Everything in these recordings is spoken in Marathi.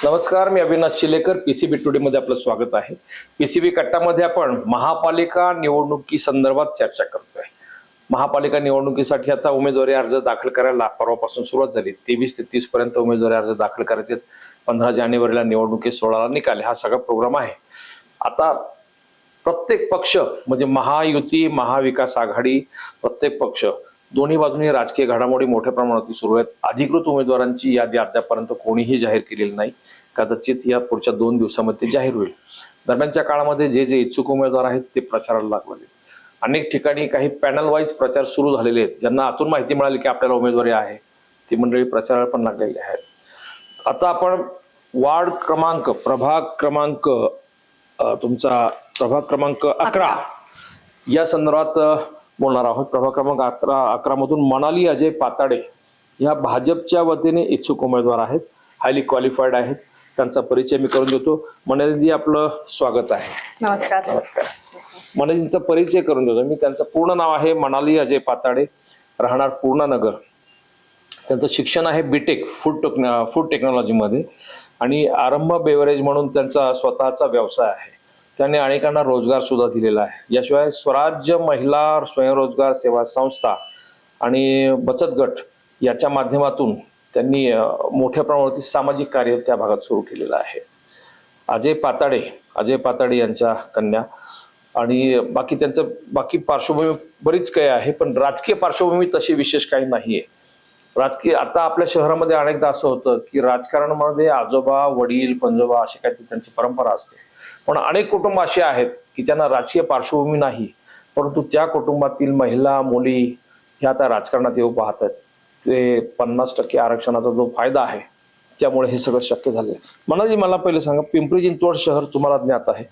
नमस्कार, मी अविनाश चिलेकर. पीसीबी टुडे मध्ये आपलं स्वागत आहे. पीसीबी कट्टामध्ये आपण महापालिका निवडणुकी संदर्भात चर्चा करतोय. महापालिका निवडणुकीसाठी आता उमेदवारी अर्ज दाखल करायला परवापासून सुरुवात झाली. 23 ते 30 पर्यंत उमेदवारी अर्ज दाखल करायचे. 15 जानेवारीला निवडणुकी 16ला निकाल, हा सगळा प्रोग्राम आहे. आता प्रत्येक पक्ष म्हणजे महायुती, महाविकास आघाडी, प्रत्येक पक्ष दोन्ही बाजूनी राजकीय घडामोडी मोठ्या प्रमाणात सुरू आहेत. अधिकृत उमेदवारांची यादी अद्यापर्यंत कोणीही जाहीर केलेली नाही. कदाचित या पुढच्या 2 दिवसामध्ये ते जाहीर होईल. दरम्यानच्या काळामध्ये जे इच्छुक उमेदवार आहेत ते प्रचाराला लागले. अनेक ठिकाणी काही पॅनल वाईज प्रचार सुरू झालेले आहेत. ज्यांना आतून माहिती मिळाली की आपल्याला उमेदवारी आहे ती मंडळी प्रचाराला पण लागलेली आहेत. आता आपण वार्ड क्रमांक तुमचा प्रभाग क्रमांक 11 या संदर्भात बोलणार आहोत. प्रभाग क्रमांक 11 मधून मनाली अजय पाताडे या भाजपच्या वतीने इच्छुक उमेदवार आहेत. हायली क्वालिफाईड आहेत. त्यांचा परिचय मी करून देतो. मनालीजी, आपलं स्वागत आहे. नमस्कार. नमस्कार. मनालीजींचा परिचय करून देतो मी. त्यांचं पूर्ण नाव आहे मनाली अजय पाताडे, राहणार पूर्णानगर. त्यांचं शिक्षण आहे बीटेक फूड टेक्नॉलॉजीमध्ये आणि आरंभ बेवरेज म्हणून त्यांचा स्वतःचा व्यवसाय आहे. त्यांनी अनेकांना रोजगार सुद्धा दिलेला आहे. याशिवाय स्वराज्य महिला स्वयंरोजगार सेवा संस्था आणि बचत गट याच्या माध्यमातून त्यांनी मोठ्या प्रमाणात सामाजिक कार्य त्या भागात सुरू केलेलं आहे. अजय पाताडे यांच्या कन्या आणि बाकी पार्श्वभूमी बरीच काही आहे, पण राजकीय पार्श्वभूमी तशी विशेष काही नाहीये. राजकीय आता आपल्या शहरामध्ये अनेकदा असं होतं की राजकारणामध्ये आजोबा, वडील, पंजोबा अशी काही त्यांची परंपरा असते. पण अनेक कुटुंब असे आहेत की त्यांना राजकीय पार्श्वभूमी नाही, परंतु त्या कुटुंबातील महिला, मुली ह्या आता राजकारणात येऊ पाहतात. ते 50% आरक्षणाचा जो फायदा आहे त्यामुळे हे सगळं शक्य झालंय. मनाजी, मला पहिले सांगा, पिंपरी चिंचवड शहर तुम्हाला ज्ञात आहे.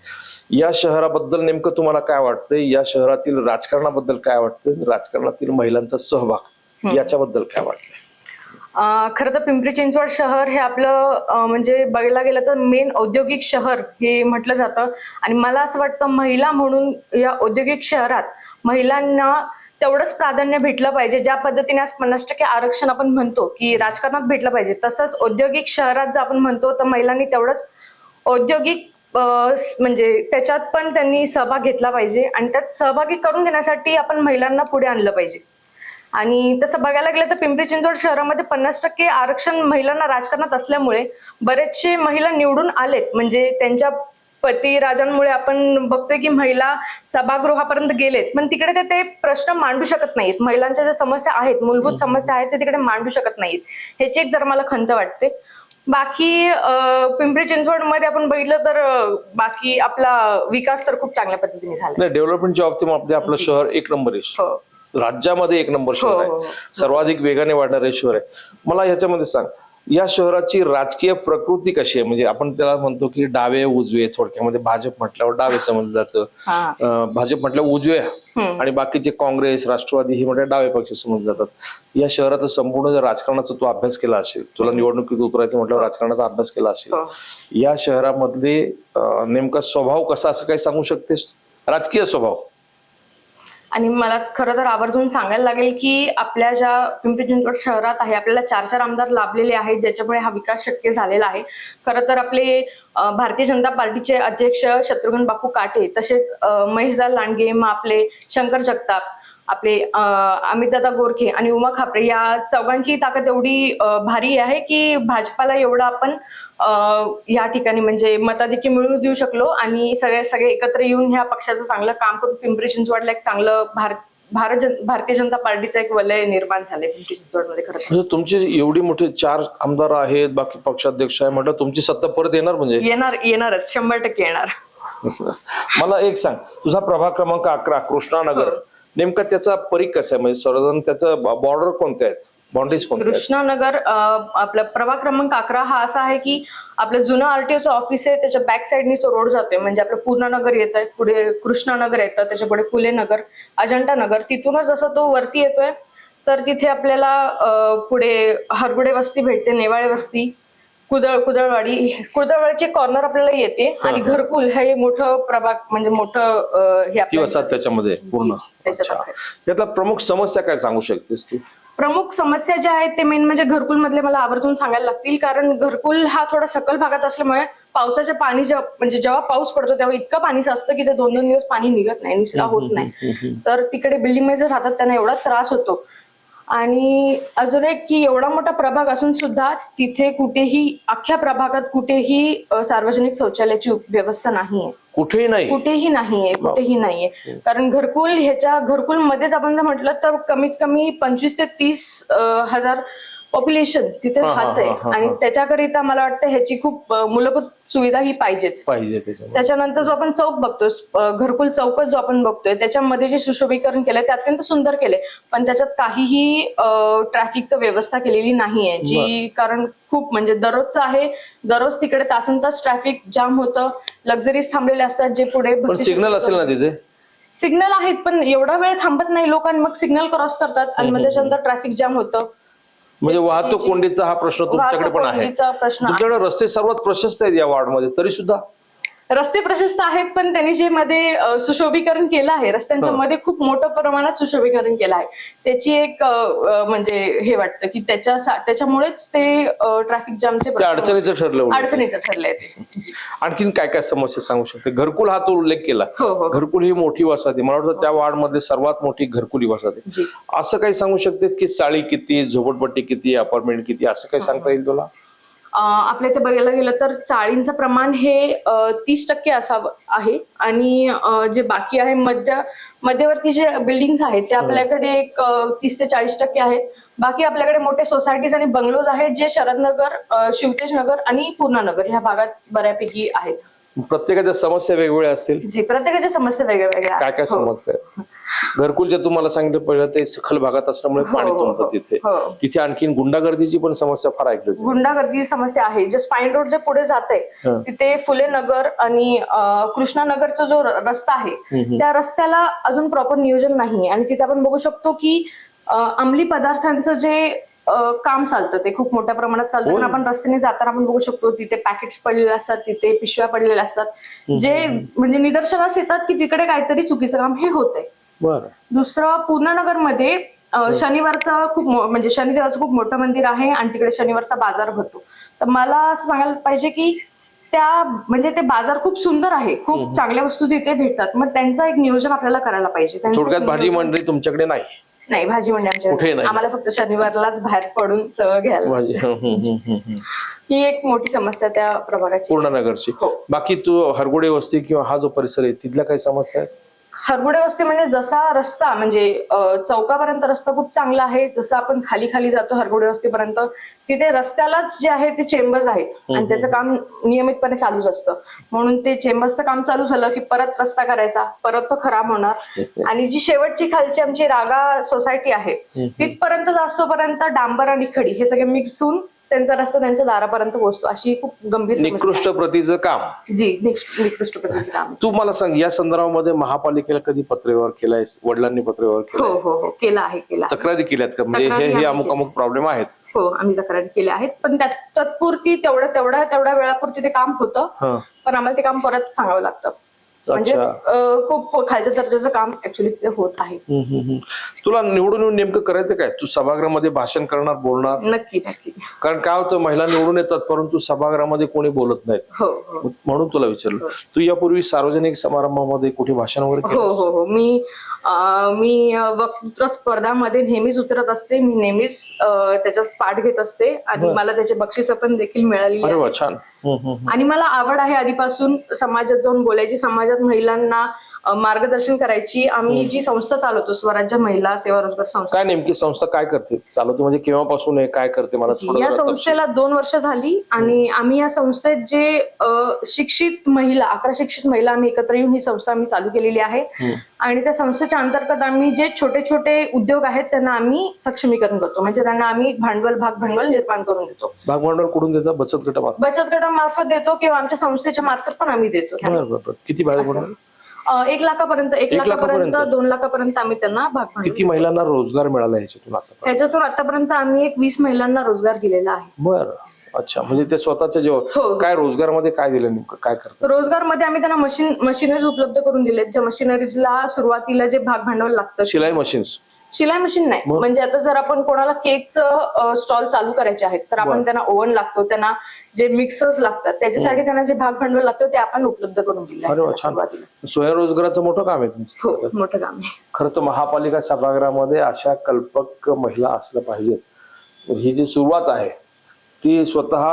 या शहराबद्दल नेमकं तुम्हाला काय वाटतंय? या शहरातील राजकारणाबद्दल काय वाटतंय? राजकारणातील महिलांचा सहभाग याच्याबद्दल काय वाटतंय? खरं तर पिंपरी चिंचवड शहर हे आपलं म्हणजे बघायला गेलं तर मेन औद्योगिक शहर हे म्हटलं जातं. आणि मला असं वाटतं महिला म्हणून या औद्योगिक शहरात महिलांना तेवढंच प्राधान्य भेटलं पाहिजे. ज्या पद्धतीने आज 50% आरक्षण आपण म्हणतो की राजकारणात भेटलं पाहिजे, तसंच औद्योगिक शहरात जर आपण म्हणतो तर महिलांनी तेवढंच औद्योगिक म्हणजे त्याच्यात पण त्यांनी सहभाग घेतला पाहिजे. आणि त्यात सहभागी करून घेण्यासाठी आपण महिलांना पुढे आणलं पाहिजे. आणि तसं बघायला गेलं तर पिंपरी चिंचवड शहरामध्ये 50% आरक्षण महिलांना राजकारणात असल्यामुळे बरेचसे महिला निवडून आलेत. म्हणजे त्यांच्या पती राजांमुळे आपण बघतोय की महिला सभागृहापर्यंत गेलेत, पण तिकडे ते प्रश्न मांडू शकत नाहीत. महिलांच्या ज्या समस्या आहेत, मूलभूत समस्या आहेत, ते तिकडे मांडू शकत नाहीत. ह्याची एक जरा मला खंत वाटते. बाकी पिंपरी चिंचवड मध्ये आपण बघितलं तर बाकी आपला विकास तर खूप चांगल्या पद्धतीने झाला. डेव्हलपमेंटच्या बाबतीत आपलं शहर 1 नंबर आहे. राज्यामध्ये 1 नंबर शहर आहे. सर्वाधिक वेगाने वाढणारे शहर आहे. मला ह्याच्यामध्ये सांग, या शहराची राजकीय प्रकृती कशी आहे? म्हणजे आपण त्याला म्हणतो की डावे उजवे, थोडक्यामध्ये भाजप म्हटल्यावर डावे समजलं जातं, भाजप म्हटल्यावर उजवे आणि बाकीचे काँग्रेस, राष्ट्रवादी हे म्हटलं डावे पक्ष समजले जातात. या शहराचा संपूर्ण जर राजकारणाचा तू अभ्यास केला असेल, तुला निवडणुकीत उतरायचं म्हटल्यावर राजकारणाचा अभ्यास केला असेल, या शहरामधले नेमका स्वभाव कसा असं काही सांगू शकतेस? राजकीय स्वभाव. आणि मला खरं तर आवर्जून सांगायला लागेल की आपल्या ज्या पिंपरी चिंचवड शहरात आहे, आपल्याला 4 आमदार लाभलेले आहेत, ज्याच्यामुळे हा विकास शक्य झालेला आहे. खरं तर आपले भारतीय जनता पार्टीचे अध्यक्ष शत्रुघ्न बापू काटे, तसेच महेशदार लांडगे, मग आपले शंकर जगताप, आपले अमितदादा गोरखे आणि उमा खापरे या चौघांची ताकद एवढी भारी आहे की भाजपाला एवढं आपण या ठिकाणी म्हणजे मताधिक्य मिळवून देऊ शकलो. आणि सगळे एकत्र येऊन ह्या पक्षाचं चांगलं काम करून पिंपरी चिंचवडला एक चांगलं भारतीय जनता पार्टीचं एक वलय निर्माण झालंय पिंपरी चिंचवडमध्ये. खरं तुमचे एवढी मोठे 4 आमदार आहेत, बाकी पक्षाध्यक्ष आहे म्हटलं, तुमची सत्ता परत येणार? म्हणजे येणारच, 100% येणार. मला एक सांग, तुझा प्रभाग क्रमांक 11 कृष्णानगर, नेमका त्याचा परीघ कसा आहे? म्हणजे सर्वजण त्याचं बॉर्डर कोणते आहेत, बाउंड्रीज कोणत्या? कृष्णानगर आपला प्रभाग क्रमांक 11 हा असा आहे की आपलं जुनं आरटीओचं ऑफिस आहे, त्याच्या बॅक साईडनी जो रोड जातोय, म्हणजे आपलं पूर्णानगर येत आहे, पुढे कृष्णानगर येतं, त्याच्या पुढे फुले नगर, अजंठा नगर, तिथूनच जसं तो वरती येतोय तर तिथे आपल्याला पुढे हरगुडे वस्ती भेटते, नेवाळे वस्ती, कुदळवाडीची कॉर्नर आपल्याला येते. आणि घरकुल हे मोठं प्रभाग म्हणजे मोठं हे त्याच्यामध्ये पूर्ण. त्यातला प्रमुख समस्या काय सांगू शकतेस तू? प्रमुख समस्या ज्या आहेत ते मेन म्हणजे घरकुल मधले मला आवर्जून सांगायला लागतील, कारण घरकुल हा थोडा सखल भागात असल्यामुळे पावसाचे पाणी म्हणजे जेव्हा पाऊस पडतो तेव्हा इतकं पाणी साचतं की ते 2-2 दिवस पाणी निघत नाही, निचरा होत नाही. तर तिकडे बिल्डिंग मध्ये जर राहतात त्यांना एवढा त्रास होतो. आणि अजून एक की एवढा मोठा प्रभाग असून सुद्धा तिथे कुठेही अख्ख्या प्रभागात कुठेही सार्वजनिक शौचालयाची व्यवस्था नाहीये. कुठेही नाही. कुठेही नाहीये. कारण घरकुल मध्येच आपण जर म्हटलं तर कमीत कमी 25 ते 30 हजार पॉप्युलेशन तिथे राहत आहे. आणि त्याच्याकरिता मला वाटतं ह्याची खूप मूलभूत सुविधा ही पाहिजेच. त्याच्यानंतर जो आपण चौक बघतोय, घरकुल चौकच जो आपण बघतोय, त्याच्यामध्ये जे सुशोभीकरण केलंय ते अत्यंत सुंदर केलंय, पण त्याच्यात काहीही ट्रॅफिकचं व्यवस्था केलेली नाहीये. जी कारण खूप म्हणजे दररोजचं आहे, दररोज तिकडे तासन तास ट्रॅफिक जाम होतं, लक्झरीज थांबलेले असतात जे पुढे सिग्नल असेल ना तिथे. सिग्नल आहेत पण एवढा वेळ थांबत नाही लोक आणि मग सिग्नल क्रॉस करतात आणि मग त्याच्यानंतर ट्रॅफिक जाम होतं. म्हणजे वाहतूक कोंडीचा हा प्रश्न तुमच्याकडे पण आहे. तुमच्याकडे रस्ते सर्वात प्रशस्त आहेत या वॉर्डमध्ये, तरी सुद्धा रस्ते प्रशस्त आहेत, पण त्यांनी जे मध्ये सुशोभीकरण केलं आहे रस्त्यांच्या मध्ये खूप मोठ्या प्रमाणात सुशोभीकरण केलं आहे. त्याची एक म्हणजे हे वाटतं की त्याच्यामुळेच ते ट्रॅफिक जामचे अडचणीचं ठरलंय. आणखीन काय काय समस्या सांगू शकते? घरकुल हा तो उल्लेख केला. घरकुल ही मोठी वसाहती, मला वाटतं त्या वॉर्डमध्ये सर्वात मोठी घरकुली वसाहती. असं काही सांगू शकते की चाळी किती, झोपडपट्टी किती, अपार्टमेंट किती, असं काही सांगता येईल तुला? आपल्या इथे बघायला गेलं तर चाळींचं प्रमाण हे 30% असावं आहे. आणि जे बाकी आहे मध्यवर्ती जे बिल्डिंग्स आहेत ते आपल्याकडे एक 30 ते 40% आहेत. बाकी आपल्याकडे मोठे सोसायटीज आणि बंगलोज आहेत जे शरदनगर, शिवतेजनगर आणि पूर्णानगर ह्या भागात बऱ्यापैकी आहेत. प्रत्येकाच्या समस्या वेगवेगळ्या असतील. जी, प्रत्येकाच्या समस्या वेगवेगळ्या. काय काय समस्या आहेत? घरकुल जे तुम्हाला सांगितलं पहिलं ते सखल भागात असल्यामुळे पाणी तुंबतं तिथे. तिथे आणखीन गुंडागर्दीची पण समस्या फार ऐकली होती. गुंडागर्दीची समस्या आहे. जे स्पाईन रोड जे पुढे जात आहे तिथे फुले नगर आणि कृष्णानगरचा जो रस्ता आहे त्या रस्त्याला अजून प्रॉपर नियोजन नाही. आणि तिथे आपण बघू शकतो की अंमली पदार्थांचं जे काम चालतं ते खूप मोठ्या प्रमाणात चालतं. पण आपण रस्त्याने जाताना आपण बघू शकतो तिथे पॅकेट्स पडलेले असतात, तिथे पिशव्या पडलेल्या असतात, जे म्हणजे निदर्शनास येतात की तिकडे काहीतरी चुकीचं काम हे होतंय. दुसरं, पूर्णानगर मध्ये शनिवारचं म्हणजे शनिदेवाचं खूप मोठं मंदिर आहे आणि तिकडे शनिवारचा बाजार भरतो. तर मला असं सांगायला पाहिजे की म्हणजे ते बाजार खूप सुंदर आहे, खूप चांगल्या वस्तू तिथे भेटतात. मग त्यांचं एक नियोजन आपल्याला करायला पाहिजे. थोडक्यात भाजी मंडळी तुमच्याकडे नाही? नाही, भाजी मंडई आमच्याकडे आम्हाला फक्त शनिवारलाच बाहेर पडून सगळं घ्यायला. ही एक मोठी समस्या त्या प्रभागाची, पूर्णानगरची. बाकी तू हरगुडे वस्ती किंवा हा जो परिसर आहे तिथल्या काही समस्या आहेत? हरगुडे वस्ती म्हणजे जसा रस्ता म्हणजे चौकापर्यंत रस्ता खूप चांगला आहे, जसं आपण खाली खाली जातो हरगुडे वस्तीपर्यंत तिथे रस्त्यालाच जे आहे ते चेंबर्स आहेत आणि त्याचं काम नियमितपणे चालूच असतं. म्हणून ते चेंबर्सचं काम चालू झालं की परत रस्ता करायचा, परत तो खराब होणार. आणि जी शेवटची खालची आमची रागा सोसायटी आहे तिथपर्यंत जास्तोपर्यंत डांबर आणि खडी हे सगळे मिक्स होऊन त्यांचा रस्ता त्यांच्या दारापर्यंत पोहोचतो. अशी खूप गंभीर निकृष्ट प्रतीचं काम. जी, निकृष्ट प्रतीचं काम. तू मला सांग, या संदर्भामध्ये महापालिकेला कधी पत्रव्यवहार केलाय? वडिलांनी पत्रव्यवहार केला? हो, केला आहे. तक्रारी केल्यात का? म्हणजे हे अमुक अमुक प्रॉब्लेम आहेत? हो, आम्ही तक्रारी केल्या आहेत, पण तात्पुरती तेवढ्या वेळापुरती ते काम होतं, पण आम्हाला ते काम परत सांगावं लागतं. म्हणजे खूप खालच्या दर्जाचं काम ऍक्च्युअली तिथे होत आहे. तुला निवडून येऊन नेमकं करायचं काय? तू सभागृहामध्ये भाषण करणार, बोलणार? नक्की. कारण काय होतं, महिला निवडून येतात परंतु सभागृहामध्ये कोणी बोलत नाहीत, म्हणून तुला विचारलं. तू यापूर्वी सार्वजनिक समारंभामध्ये कुठे भाषण वगैरे? हो, मी वक्तृत्व स्पर्धामध्ये नेहमीच उतरत असते, मी नेहमीच त्याच्यात पाठ घेत असते आणि मला त्याचे बक्षीस पण देखील मिळाली. अरे वा, छान. आणि मला आवड आहे आधीपासून समाजात जाऊन बोलायची, समाजात महिलांना मार्गदर्शन करायची. आम्ही जी संस्था चालवतो, स्वराज्य महिला सेवा रोजगार संस्था. काय नेमकी संस्था काय करते, चालवते म्हणजे केव्हापासून आहे, काय करते? मला या संस्थेला 2 वर्ष झाली आणि आम्ही या संस्थेत जे शिक्षित महिला 11 शिक्षित महिला आम्ही एकत्र येऊन ही संस्था आम्ही चालू केलेली आहे. आणि त्या संस्थेच्या अंतर्गत आम्ही जे छोटे छोटे उद्योग आहेत त्यांना आम्ही सक्षमीकरण करतो. म्हणजे त्यांना आम्ही भाग भांडवल निर्माण करून देतो. भाग भांडवल कुठून देतो? बचत गटामार्फत देतो किंवा आमच्या संस्थेच्या मार्फत पण आम्ही देतो. किती भाग भांडवल? 1 लाखापर्यंत 2 लाखापर्यंत आम्ही त्यांना भाग भांडवल. किती महिलांना रोजगार मिळाला ह्याच्यातून आतापर्यंत आम्ही एक 20 महिलांना रोजगार दिलेला आहे. बरं, अच्छा. म्हणजे ते स्वतःच्या जेव्हा काय रोजगारमध्ये काय दिलं, नेमकं काय करतात? रोजगारमध्ये आम्ही त्यांना मशिनरीज उपलब्ध करून दिलेत, ज्या मशिनरीजला सुरुवातीला जे भाग भांडवल लागतं, शिलाई मशीन्स. शिलाई मशीन नाही. मग? म्हणजे आता जर आपण कोणाला केकचं स्टॉल चालू करायचे आहेत तर आपण बरं. त्यांना ओव्हन लागतो, त्यांना जे मिक्सर्स लागतात, त्याच्यासाठी त्यांना जे भाग भांडवल लागतं ते आपण उपलब्ध करून दिलं अरे वा, आहे छान. सुरुवातीला. स्वयंरोजगाराचं मोठं काम आहे तुमचं. हो, मोठं काम आहे. खरं तर महापालिका सभागृहामध्ये अशा कल्पक महिला असल्या पाहिजेत. ही जी सुरुवात आहे ती स्वतः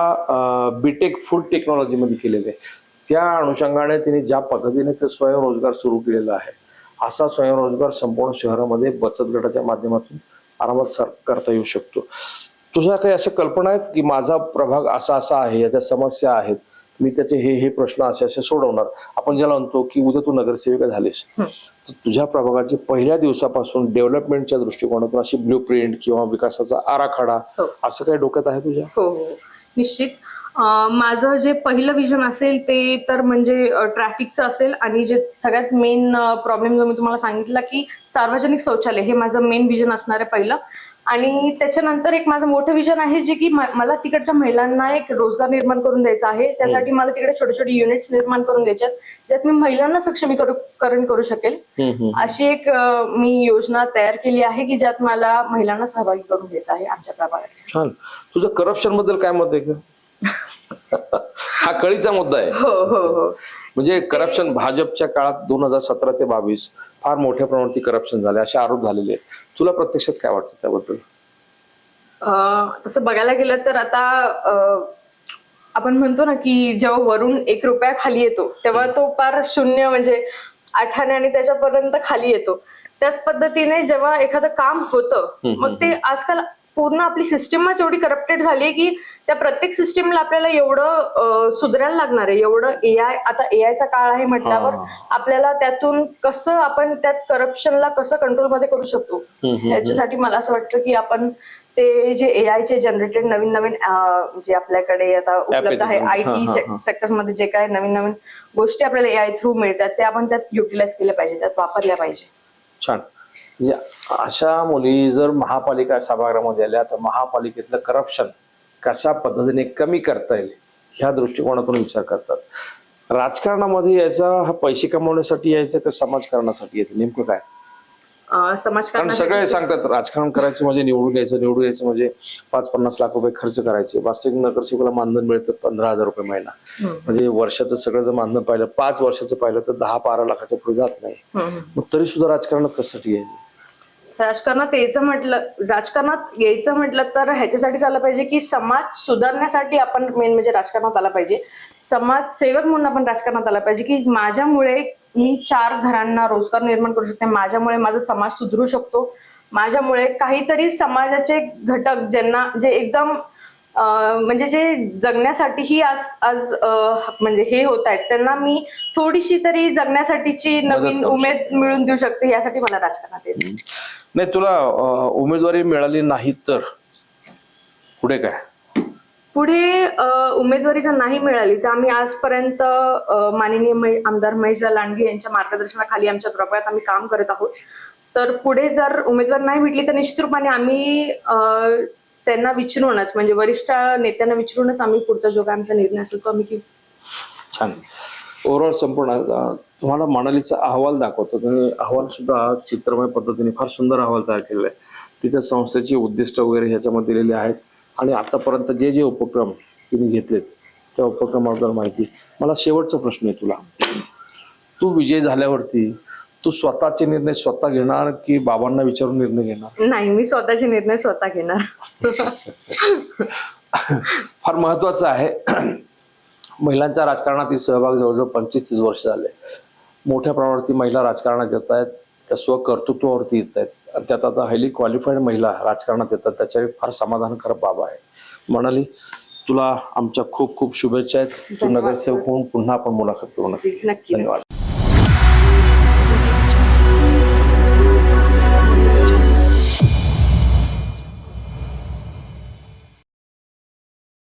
बीटेक फूड टेक्नॉलॉजी मध्ये केलेली आहे. त्या अनुषंगाने तिने ज्या पद्धतीने ते स्वयंरोजगार सुरू केलेला आहे, असा स्वयंरोजगार संपूर्ण शहरामध्ये बचत गटाच्या माध्यमातून आरामात करता येऊ शकतो. तुझ्या काही अशा कल्पना आहेत की माझा प्रभाग असा असा आहे, याच्या समस्या आहेत, मी त्याचे हे प्रश्न असे असे सोडवणार. आपण ज्याला म्हणतो की उद्या तू नगरसेविका झालीस तर तुझ्या प्रभागाची पहिल्या दिवसापासून डेव्हलपमेंटच्या दृष्टिकोनातून अशी ब्ल्यू प्रिंट किंवा विकासाचा आराखडा हो. असं काही डोक्यात आहे तुझ्या? हो हो, निश्चित. माझं जे पहिलं विजन असेल ते तर म्हणजे ट्रॅफिकचं असेल, आणि जे सगळ्यात मेन प्रॉब्लेम जो मी तुम्हाला सांगितला की सार्वजनिक शौचालय, हे माझं मेन विजन असणार आहे पहिलं. आणि त्याच्यानंतर एक माझं मोठं विजन आहे जे की मला तिकडच्या महिलांना एक रोजगार निर्माण करून द्यायचा आहे. त्यासाठी मला तिकडे छोटे छोटे युनिट्स निर्माण करून द्यायचे आहेत ज्यात मी महिलांना सक्षमीकरण करू शकेल. अशी एक मी योजना तयार केली आहे की ज्यात मला महिलांना सहभागी करून घ्यायचं आहे आमच्या प्रभागात. छान. तुझं करप्शन बद्दल काय मत आहे का? हा कळीचा मुद्दा आहे. हो हो हो. म्हणजे करप्शन भाजपच्या काळात 2017 ते 22 फार मोठ्या प्रमाणात करप्शन झाले, असे आरोप झालेले आहेत. तुला प्रत्यक्षात काय वाटतं त्याबद्दल? तसं बघायला गेलं तर आता आपण म्हणतो ना की जेव्हा वरून 1 रुपया खाली येतो तेव्हा तो पार शून्य म्हणजे 8 आणे आणि त्याच्यापर्यंत खाली येतो. त्याच पद्धतीने जेव्हा एखादं काम होतं मग ते आजकाल पूर्ण आपली सिस्टीमच एवढी करप्टेड झाली की त्या प्रत्येक सिस्टीमला आपल्याला एवढं सुधारायला लागणार आहे. एवढं एआय, आता एआयचा काळ आहे म्हटल्यावर आपल्याला त्यातून कसं आपण त्यात करप्शनला कसं कंट्रोलमध्ये करू शकतो याच्यासाठी मला असं वाटतं की आपण ते जे एआयचे जनरेटेड नवीन नवीन जे आपल्याकडे आता उपलब्ध आहे आयटी सेक्टर्स मध्ये जे काय नवीन नवीन गोष्टी आपल्याला एआय थ्रू मिळतात ते आपण त्यात युटिलाइज केल्या पाहिजे, त्यात वापरल्या पाहिजे. छान. म्हणजे अशा मुली जर महापालिका सभागृहामध्ये आल्या तर महापालिकेतलं करप्शन कशा पद्धतीने कमी करता येईल ह्या दृष्टिकोनातून विचार करतात. राजकारणामध्ये यायचा हा पैसे कमवण्यासाठी यायचं का समाजकारणासाठी यायचं, नेमकं काय? कारण समाजकारण सगळे सांगतात राजकारण करायचं म्हणजे निवडून यायचं म्हणजे 5-50 लाख रुपये खर्च करायचे. वास्तविक नगरसेवकाला मानधन मिळतं 15,000 रुपये महिना. म्हणजे वर्षाचं सगळं जर मानधन पाहिलं 5 वर्षाचं पाहिलं तर 10-12 लाखाच्या पुढे जात नाही. मग तरी सुद्धा राजकारणात कशासाठी यायचं? राजकारणात यायचं म्हटलं तर ह्याच्यासाठी झालं पाहिजे की समाज सुधारण्यासाठी आपण मेन म्हणजे राजकारणात आला पाहिजे. समाजसेवक म्हणून आपण राजकारणात आला पाहिजे की माझ्यामुळे मी 4 घरांना रोजगार निर्माण करू शकते, माझ्यामुळे माझा समाज सुधरू शकतो, माझ्यामुळे काहीतरी समाजाचे घटक ज्यांना जे एकदम म्हणजे जे जगण्यासाठीही आज म्हणजे हे होत आहेत त्यांना मी थोडीशी तरी जगण्यासाठीची नवीन उमेद मिळवून देऊ शकते, यासाठी मला राजकारणात यायचं. नाही, तुला उमेदवारी मिळाली नाही तर पुढे काय? पुढे उमेदवारी जर नाही मिळाली तर आम्ही आजपर्यंत माननीय आमदार महेशदा लांडगे यांच्या मार्गदर्शनाखाली आमच्या प्रभागात आम्ही काम करत आहोत. तर पुढे जर उमेदवार नाही भेटली तर निश्चित रूपाने आम्ही त्यांना विचारूनच म्हणजे वरिष्ठ नेत्यांना विचारूनच आम्ही पुढचा जो काय आमचा निर्णय असेल तो आम्ही घेऊ. छान. ओव्हरऑल संपूर्ण तुम्हाला मनालीचा अहवाल दाखवतो. तुम्ही अहवाल सुद्धा चित्रमय पद्धतीने फार सुंदर अहवाल तयार केलेला आहे. तिच्या संस्थेची उद्दिष्ट वगैरे ह्याच्यामध्ये दिलेली आहेत आणि आतापर्यंत जे जे उपक्रम तिने घेतलेत त्या उपक्रमाबद्दल माहिती. मला शेवटचा प्रश्न आहे तुला. तू विजय झाल्यावरती तू स्वतःचे निर्णय स्वतः घेणार की बाबांना विचारून निर्णय घेणार? नाही, मी स्वतःचे निर्णय स्वतः घेणार. फार महत्वाचं आहे. महिलांच्या राजकारणातील सहभाग जवळजवळ 25-30 वर्ष झाले. मोठ्या प्रमाणावरती महिला राजकारणात येत आहेत, त्या स्वकर्तृत्वावरती येत आहेत. त्यात आता हायली क्वालिफाईड महिला राजकारणात येतात, त्याच्यावर फार समाधानकारक बाब आहे. म्हणाली, तुला आमच्या खूप खूप शुभेच्छा आहेत. तू नगरसेवक होऊन पुन्हा आपण मुलाखत करू. नक्की. धन्यवाद.